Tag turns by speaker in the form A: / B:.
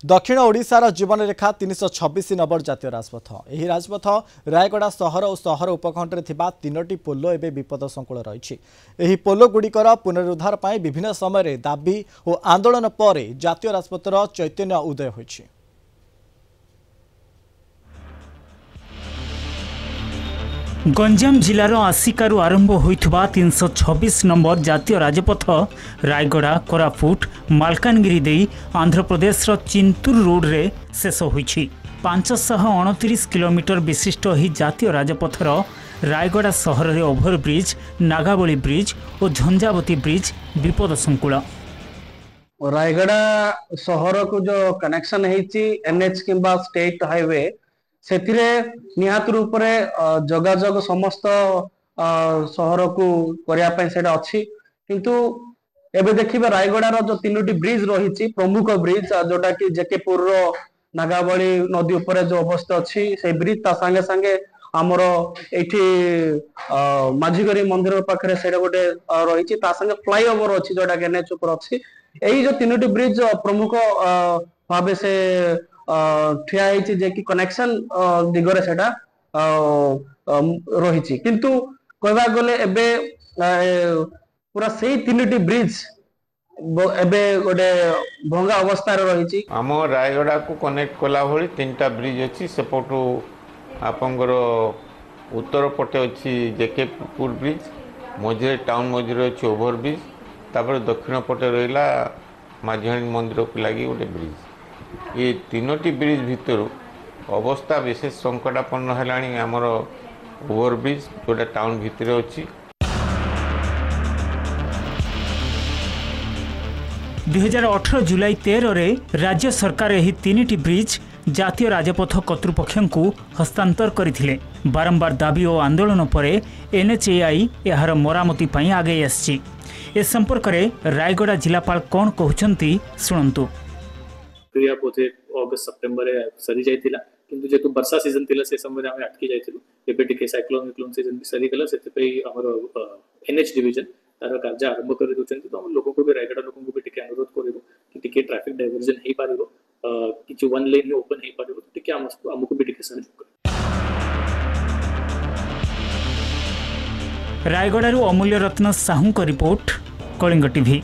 A: दक्षिण ओडिशार जीवनरेखा 326 नंबर जातीय राजपथ। यह राजपथ रायगड़ा सहर और सहर उपखंड में थिबा तीनोटी पोलो एवं विपद संकुल रही। यह पोलो गुड़िकर पुनरुद्धार पर विभिन्न समय दाबी और आंदोलन पर जातीय राजपथर चैतन्य उदय होइछि।
B: गंजाम जिलार आसिकारु आरंभ होइथबा 326 नंबर जातीय राजपथ रायगड़ा कोरापुट मालकानगिरी दे आंध्र प्रदेश चिंतूर रोड रे शेष होइछि। 529 किलोमीटर विशिष्ट ही जातीय राजपथर रायगड़ा सहर रे ओभरब्रिज नागावली ब्रिज और झंझावती ब्रिज विपद संकुल।
C: रायगड़ा सहर को जो कनेक्शन है एनएच किंबा स्टेट हाईवे से निहात रूप से जोगाजोग समस्त सहर को करने अच्छी किंतु एबे देखिए रायगड़ार जो तीनोटी ब्रिज रही प्रमुख ब्रिज जोटा कि जेकेपुर नागावली नदी उपर जो अवस्थित अच्छी से ब्रिज ता संगे संगे आमर एठी माझीगरी मंदिर पाखे से गोटे रही संगे फ्लाईओवर अच्छी जोटा कि एनएच उपर अच्छी यही जो तीनोटी ब्रिज प्रमुख भाव से ठिया जे कि कनेक्शन दिगरे सेटा रही किंतु कहवा गले एबे पूरा सही तीनोटी ब्रिज एबे गोटे भंगा अवस्था रही।
D: आम रायगड़ा को कनेक्ट कला भली तीनटा ब्रिज अच्छी सेपटू आपंकर उत्तर पटे अच्छी जेकेपुर ब्रिज मझे टाउन मझे अच्छी ओभर ब्रिज तापर दक्षिण पटे रहा माझी मंदिर को लगी गोटे ब्रिज। ये तीनोटी ब्रिज भितर अवस्था विशेष संकटापन्न है आमर ओभर ब्रिज जोटा टाउन भितर अच्छी।
B: 2018 जुलाई 13 रे राज्य सरकार यही तीनटी ब्रिज जातीय राजपथ कर्तृपक्ष को हस्तांतर करथिले। बारंबार दाबी और आंदोलन पर एनएचएआई यार मरामती पई आगे आछि। ए संपर्क में रायगड़ा जिलापाल कौन कहते शुणु।
E: क्रिया बोधे अगस्त सेप्टेम्बर सरी जाइतिला किंतु जेतु वर्षा सीजन थिला से समय आमे अटकी जाइतिलु एबे टिके साइक्लोन सीजन भी सरी गला सेते पई हमर एनएच डिवीजन तार कार्य आरंभ कर दोचंती तो हम लोगों को भी रायगड़ा लोगों को भी टिके अनुरोध करिवो कि टिके ट्रैफिक डाइवर्जन हेई पारिवो किछु वन लेन ओपन हेई पारिवो टिके हमको भी टिके सहयोग कर।
B: रायगड़ा अमूल्य रत्न साहू का रिपोर्ट कलिंग टीवी।